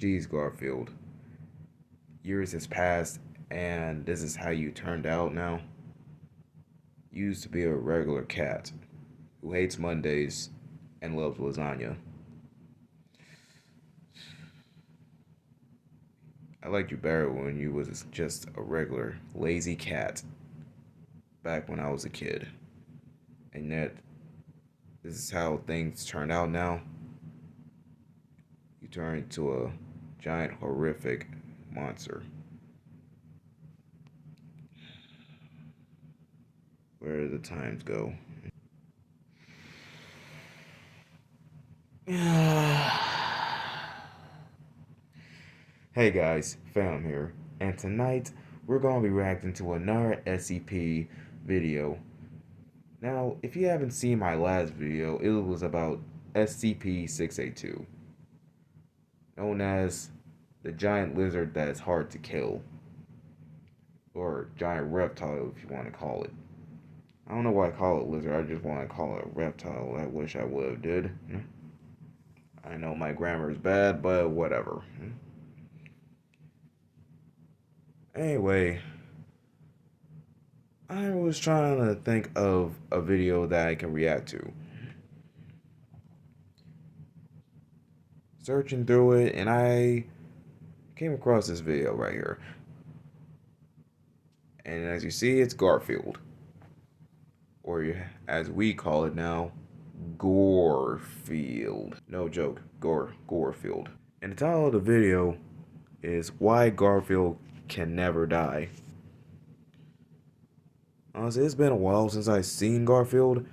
Geez, Garfield. Years has passed, and this is how you turned out now? You used to be a regular cat who hates Mondays and loves lasagna. I liked you better when you was just a regular lazy cat back when I was a kid. And yet, this is how things turned out now. You turn into a giant horrific monster. Where do the times go? Hey guys, Phantom here, and tonight we're going to be reacting to another SCP video. Now, if you haven't seen my last video, it was about SCP-682, known as the giant lizard that is hard to kill, or giant reptile if you want to call it. I don't know why I call it lizard, I just want to call it a reptile. I wish I would have did. I know my grammar is bad, but whatever. Anyway, I was trying to think of a video that I can react to. Searching through it, and I came across this video right here. And as you see, it's Garfield. Or as we call it now, Gorfield. No joke, Gorfield. And the title of the video is Why Garfield Can Never Die. Honestly, it's been a while since I've seen Garfield.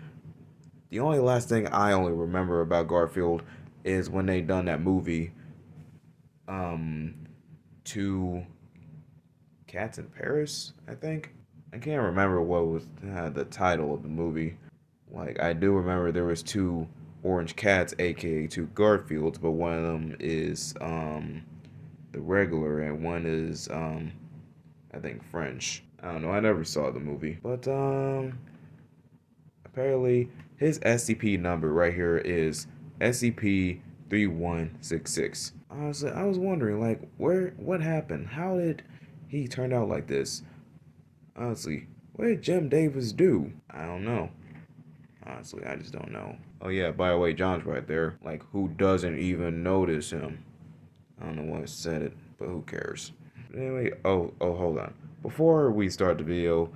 The only last thing I only remember about Garfield is when they done that movie, Two Cats in Paris, I think. I can't remember what was the title of the movie. Like, I do remember there was two orange cats, aka two Garfields, but one of them is the regular, and one is I think French. I don't know. I never saw the movie, but apparently his SCP number right here is SCP-3166. Honestly, I was wondering, like, what happened? How did he turn out like this? Honestly, what did Jim Davis do? I don't know. Honestly, I just don't know. Oh yeah, by the way, John's right there. Like, who doesn't even notice him? I don't know why I said it, but who cares? But anyway, hold on. Before we start the video,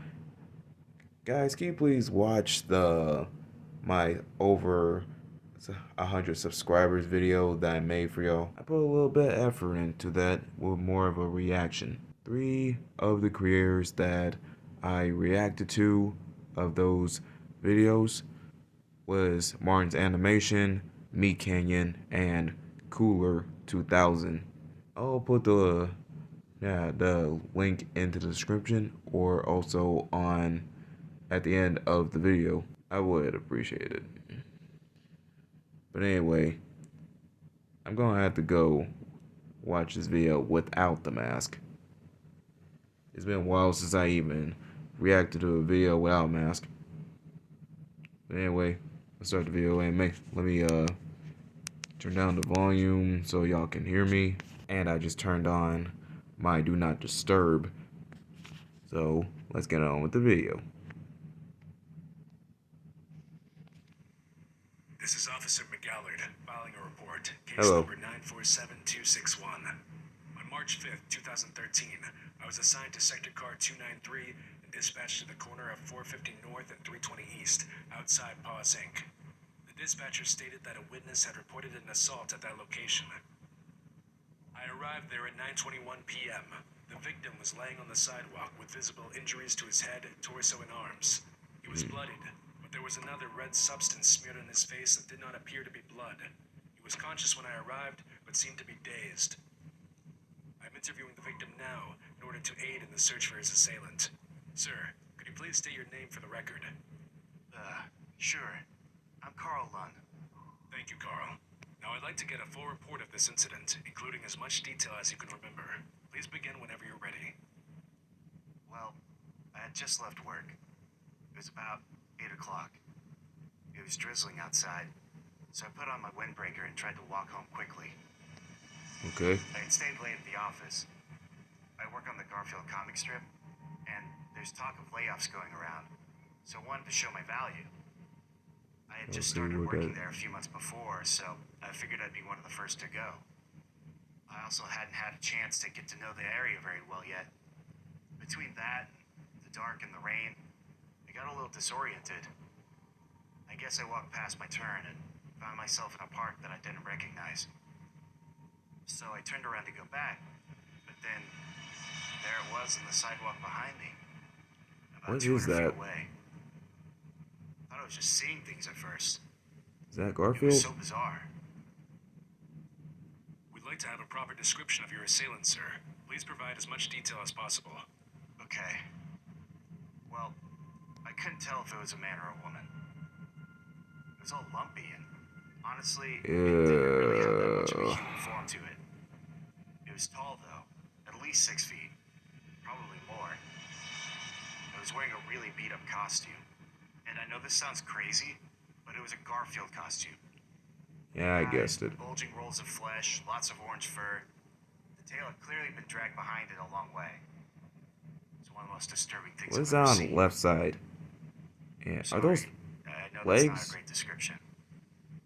guys, can you please watch my over 100 subscribers video that I made for y'all? I put a little bit of effort into that with more of a reaction. 3 of the creators that I reacted to of those videos was Martin's Animation, Meat Canyon, and Cooler 2000. I'll put the link into the description or also on at the end of the video. I would appreciate it. But anyway, I'm gonna have to go watch this video without the mask. It's been a while since I even reacted to a video without a mask. But anyway, let's start the video. And let me turn down the volume so y'all can hear me. And I just turned on my do not disturb. So let's get on with the video. This is Officer McGallard filing a report, case Hello. number 947261. On March 5th, 2013, I was assigned to Sector Car 293 and dispatched to the corner of 450 North and 320 East, outside Paws Inc. The dispatcher stated that a witness had reported an assault at that location. I arrived there at 9:21 p.m. The victim was laying on the sidewalk with visible injuries to his head, torso, and arms. He was bloodied, but there was another red substance smeared on his face that did not appear to be blood. He was conscious when I arrived, but seemed to be dazed. I'm interviewing the victim now in order to aid in the search for his assailant. Sir, could you please state your name for the record? Sure. I'm Carl Lunn. Thank you, Carl. Now I'd like to get a full report of this incident, including as much detail as you can remember. Please begin whenever you're ready. Well, I had just left work. It was about 8 o'clock. It was drizzling outside, so I put on my windbreaker and tried to walk home quickly. Okay. I had stayed late at the office. I work on the Garfield comic strip, and there's talk of layoffs going around, so I wanted to show my value. I had just Okay, started we're working good. there a few months before, so I figured I'd be one of the first to go. I also hadn't had a chance to get to know the area very well yet. Between that, the dark and the rain, I got a little disoriented. I guess I walked past my turn and found myself in a park that I didn't recognize. So I turned around to go back, but then there it was on the sidewalk behind me, about What is 200 feet that? away. I thought I was just seeing things at first. Is that It was Garfield? so bizarre. We'd like to have a proper description of your assailant, sir. Please provide as much detail as possible. Okay. Well, I couldn't tell if it was a man or a woman. It was all lumpy and honestly, it didn't really have that much of a human form to it. It was tall though, at least 6 feet, probably more. It was wearing a really beat up costume. And I know this sounds crazy, but it was a Garfield costume. Yeah, I Eyes, guessed it. bulging rolls of flesh, lots of orange fur. The tail had clearly been dragged behind it a long way. It's one of the most disturbing things What's I've that ever on the seen. left side? Yeah, are those Sorry, I know that's not a legs? great description.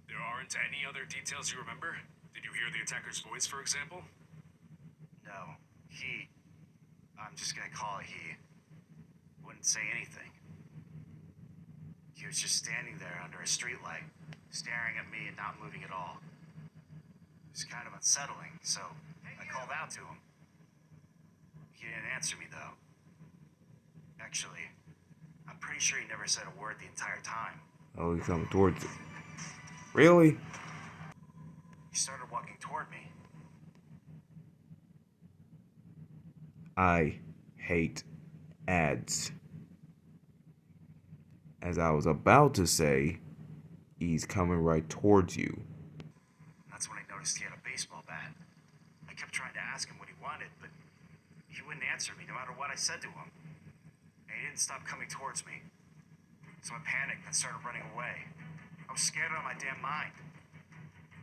There aren't any other details you remember? Did you hear the attacker's voice, for example? No, I'm just gonna call it he, wouldn't say anything. He was just standing there under a streetlight, staring at me and not moving at all. It was kind of unsettling, so I called out to him. He didn't answer me though. Actually, I'm pretty sure he never said a word the entire time. Oh, he's coming towards it. Really? He started walking toward me. I hate ads. As I was about to say, he's coming right towards you. That's when I noticed he had a baseball bat. I kept trying to ask him what he wanted, but he wouldn't answer me no matter what I said to him. And he didn't stop coming towards me. So I panicked and started running away. I was scared out of my damn mind.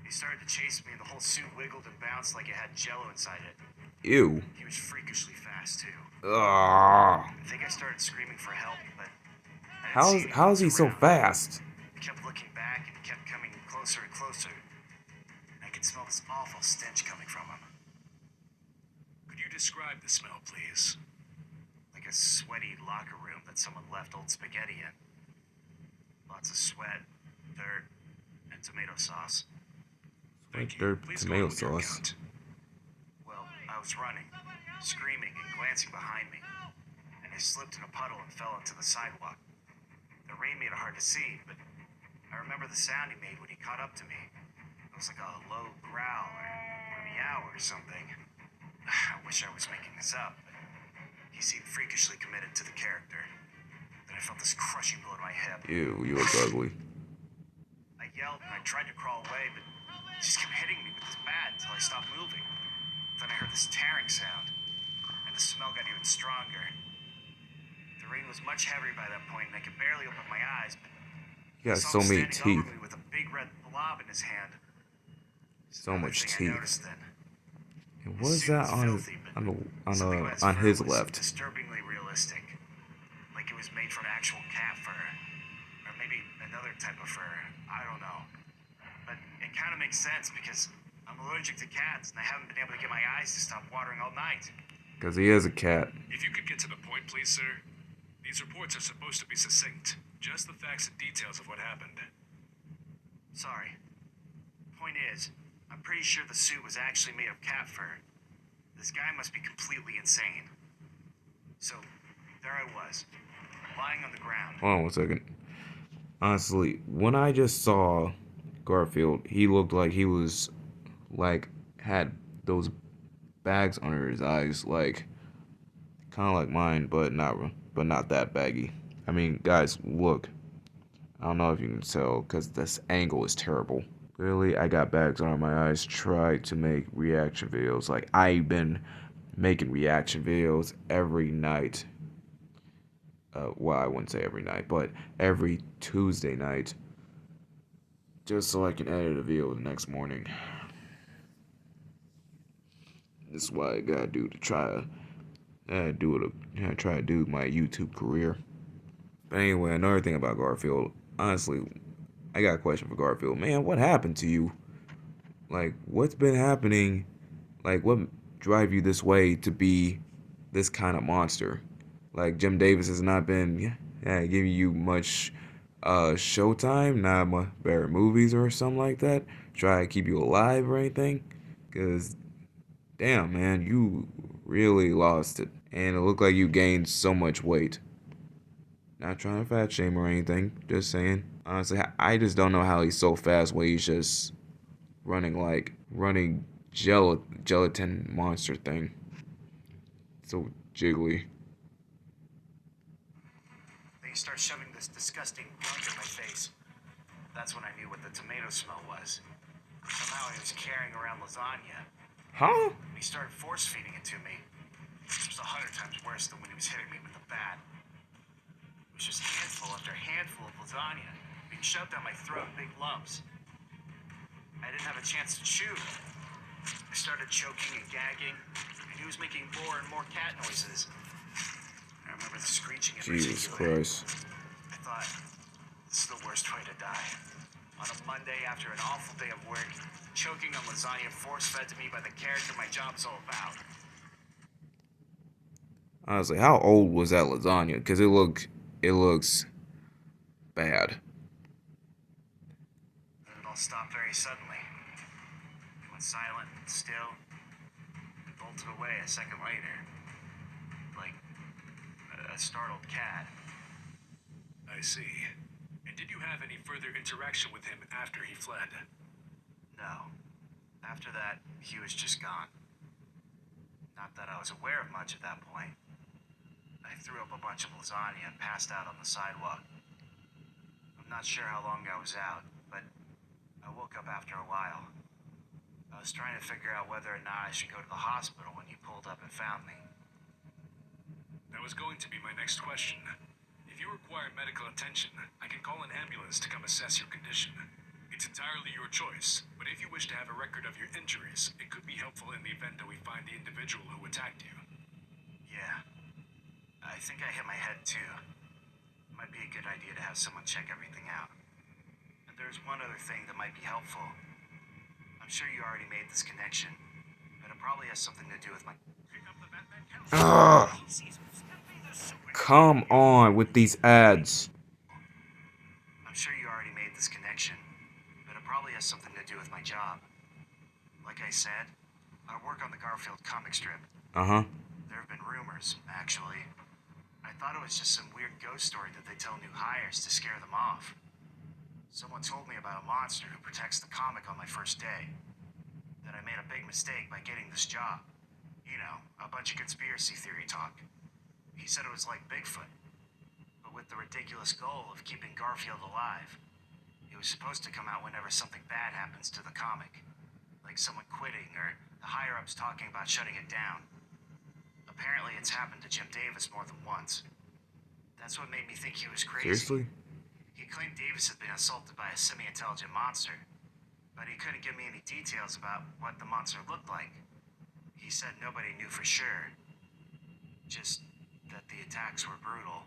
He started to chase me and the whole suit wiggled and bounced like it had jello inside it. Ew. He was freakishly fast too. Ah. I think I started screaming for help, but I didn't see anyone How is he so around. fast? I kept looking back and he kept coming closer and closer. I could smell this awful stench coming from him. Could you describe the smell, please? Like a sweaty locker room that someone left old spaghetti in. Lots of sweat, dirt, and tomato sauce. Thank you. Dirt, Please tomato go on with your sauce. account. Well, I was running, screaming and glancing behind me, and I slipped in a puddle and fell into the sidewalk. The rain made it hard to see, but I remember the sound he made when he caught up to me. It was like a low growl or a meow or something. I wish I was making this up, but he seemed freakishly committed to the character. Then I felt this crushing blow to my hip. Ew, you look ugly. I yelled and I tried to crawl away, but he just kept hitting me with his bat until I stopped moving. Then I heard this tearing sound, and the smell got even stronger. The rain was much heavier by that point, and I could barely open my eyes, but You I got saw so him many standing teeth. over me with a big red blob in his hand. So Another much thing I teeth. noticed then. And His what is suit that was on filthy, but something about on fur his was left? disturbingly realistic. Like it was made from actual cat fur. Or maybe another type of fur. I don't know. But it kind of makes sense because I'm allergic to cats and I haven't been able to get my eyes to stop watering all night. Because he is a cat. If you could get to the point, please, sir. These reports are supposed to be succinct. Just the facts and details of what happened. Sorry. Point is, I'm pretty sure the suit was actually made of cat fur. This guy must be completely insane. So, there I was, lying on the ground. Hold on 1 second. Honestly, when I just saw Garfield, he looked like he was like had those bags under his eyes, like kind of like mine, but not that baggy. I mean, guys, look. I don't know if you can tell because this angle is terrible. Clearly, I got bags under my eyes. Try to make reaction videos. Like I've been making reaction videos every night. Well, I wouldn't say every night, but every Tuesday night, just so I can edit a video the next morning. This is what I gotta do to try to do my YouTube career. But anyway, another thing about Garfield. Honestly, I got a question for Garfield. Man, what happened to you? Like, what's been happening? Like, what drive you this way to be this kind of monster? Like, Jim Davis has not been giving you much showtime, not much better movies or something like that. Try to keep you alive or anything. Because, damn, man, you really lost it. And it looked like you gained so much weight. Not trying to fat shame or anything, just saying. Honestly, I just don't know how he's so fast when he's just running gelatin monster thing. So jiggly. Then he starts shoving this disgusting gunk in my face. That's when I knew what the tomato smell was. Somehow he was carrying around lasagna. Huh? And he started force feeding it to me. It was 100 times worse than when he was hitting me with the bat. It was just handful after handful of lasagna being shoved down my throat in big lumps. I didn't have a chance to chew. I started choking and gagging, and he was making more and more cat noises. I remember the screeching in Jesus particular. Christ. I thought, this is the worst way to die. On a Monday after an awful day of work, choking on lasagna force-fed to me by the character my job's all about. Honestly, how old was that lasagna? Because it looks bad. And it all stopped very suddenly. It went silent and still, and bolted away a second later. Like a startled cat. I see. And did you have any further interaction with him after he fled? No. After that, he was just gone. Not that I was aware of much at that point. I threw up a bunch of lasagna and passed out on the sidewalk. I'm not sure how long I was out, but I woke up after a while. I was trying to figure out whether or not I should go to the hospital when you pulled up and found me. That was going to be my next question. If you require medical attention, I can call an ambulance to come assess your condition. It's entirely your choice, but if you wish to have a record of your injuries, it could be helpful in the event that we find the individual who attacked you. Yeah. I think I hit my head too. Might be a good idea to have someone check everything out. And there's one other thing that might be helpful. I'm sure you already made this connection, but it probably has something to do with my... Ugh. Come on with these ads. I'm sure you already made this connection, but it probably has something to do with my job. Like I said, I work on the Garfield comic strip. Uh-huh. There have been rumors, actually. I thought it was just some weird ghost story that they tell new hires to scare them off. Someone told me about a monster who protects the comic on my first day. That I made a big mistake by getting this job. You know, a bunch of conspiracy theory talk. He said it was like Bigfoot, but with the ridiculous goal of keeping Garfield alive. It was supposed to come out whenever something bad happens to the comic. Like someone quitting or the higher-ups talking about shutting it down. Apparently it's happened to Jim Davis more than once. That's what made me think he was crazy. Seriously? He claimed Davis had been assaulted by a semi-intelligent monster, but he couldn't give me any details about what the monster looked like. He said nobody knew for sure. Just that the attacks were brutal.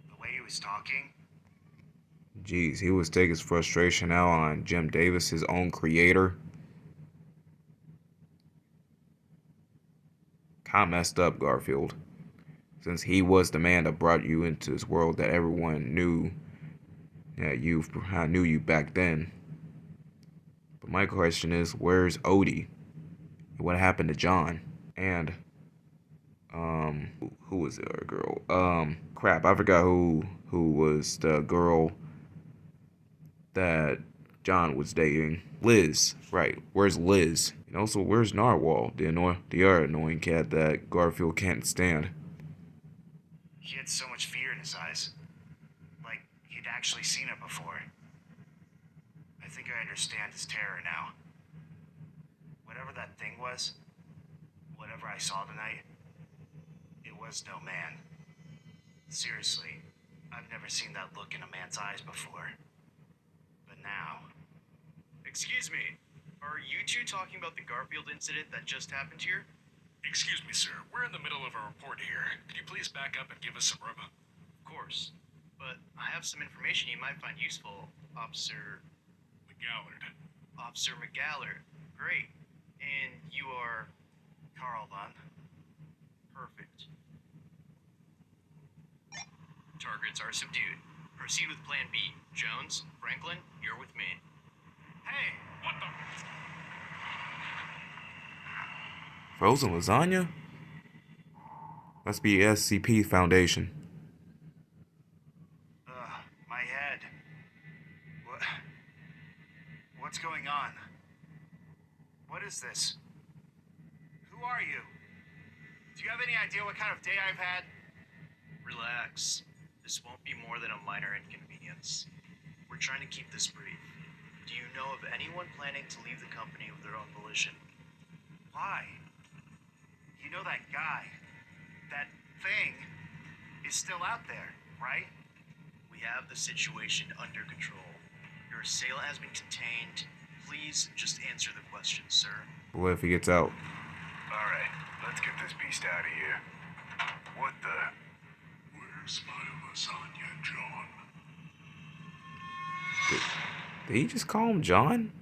The way he was talking... Jeez, he was taking his frustration out on Jim Davis, his own creator. Kinda messed up, Garfield. Since he was the man that brought you into this world that everyone knew. Yeah, I knew you back then. But my question is, where's Odie? What happened to John? And, who was the other girl? Crap, I forgot who was the girl that John was dating. Liz, right. Where's Liz? And also, where's Narwhal, the other annoying cat that Garfield can't stand? He had so much fear in his eyes. Like he'd actually seen it before. I think I understand his terror now. Whatever that thing was, whatever I saw tonight, it was no man. Seriously, I've never seen that look in a man's eyes before. But now... Excuse me. Are you two talking about the Garfield incident that just happened here? Excuse me, sir. We're in the middle of a report here. Could you please back up and give us some room? Of course. But I have some information you might find useful, Officer... McGallard. Officer McGallard. Great. And you are... Carl Bunn. Perfect. Targets are subdued. Proceed with Plan B. Jones, Franklin, you're with me. Hey! What the? Frozen lasagna? Must be SCP Foundation. My head. What's going on? What is this? Who are you? Do you have any idea what kind of day I've had? Relax. This won't be more than a minor inconvenience. We're trying to keep this brief. Do you know of anyone planning to leave the company of their own volition? Why? You know that guy, that thing, is still out there, right? We have the situation under control. Your assailant has been contained. Please just answer the question, sir. What if he gets out? Alright, let's get this beast out of here. What the? Where's my lasagna, John? Did he just call him John?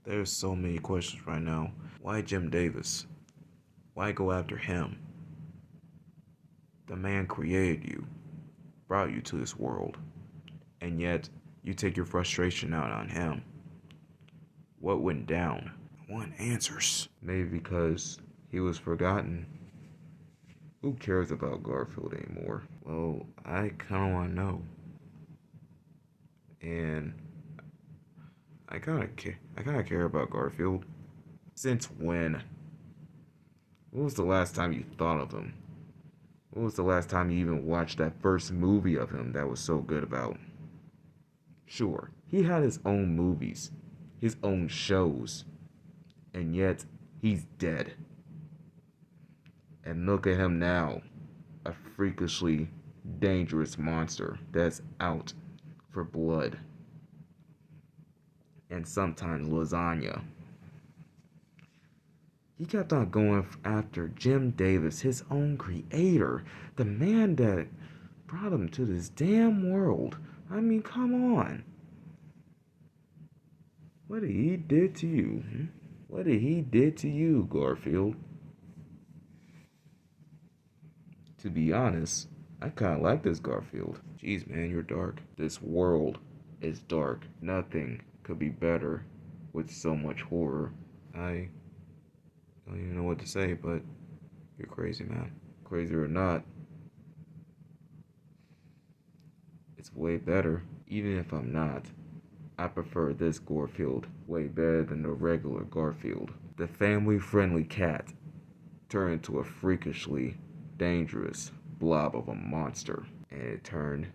There's so many questions right now. Why Jim Davis? Why go after him? The man created you, brought you to this world, and yet you take your frustration out on him. What went down? I want answers. Maybe because he was forgotten. Who cares about Garfield anymore? Well, I kind of want to know. And I kind of care about Garfield. Since when? When was the last time you thought of him? When was the last time you even watched that first movie of him that was so good about? Sure, he had his own movies, his own shows, and yet he's dead. And look at him now, a freakishly dangerous monster that's out for blood. And sometimes lasagna. He kept on going after Jim Davis, his own creator, the man that brought him to this damn world. I mean, come on. What did he did to you? What did he did to you, Garfield? To be honest, I kind of like this Garfield. Jeez, man, you're dark. This world is dark. Nothing could be better with so much horror. I don't even know what to say, but you're crazy, man. Crazy or not, it's way better. Even if I'm not, I prefer this Gorfield way better than the regular Garfield. The family-friendly cat turned into a freakishly dangerous blob of a monster, and it turned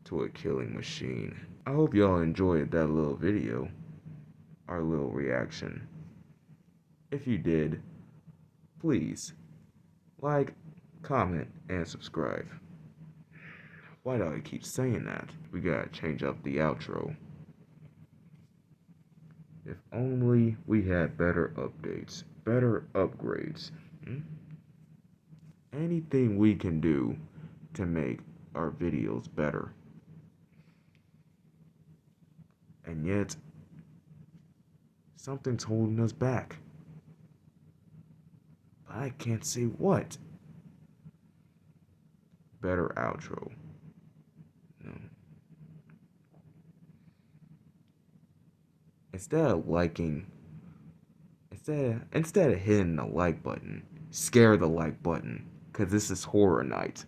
to a killing machine. I hope y'all enjoyed that little video, our little reaction. If you did, please like, comment, and subscribe. Why do I keep saying that? We gotta change up the outro. If only we had better updates, better upgrades. Anything we can do to make our videos better. And yet, something's holding us back. But I can't say what. Better outro. No. Instead of hitting the like button, scare the like button, because this is horror night.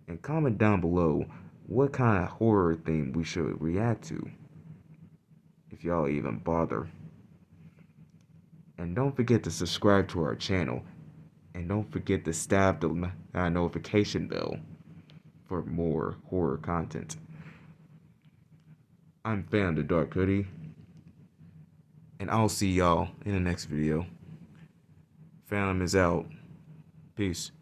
And comment down below what kind of horror thing we should react to, if y'all even bother. And don't forget to subscribe to our channel, and don't forget to stab the notification bell for more horror content. I'm Fan the Dark Hoodie, and I'll see y'all in the next video. Phantom is out. Peace.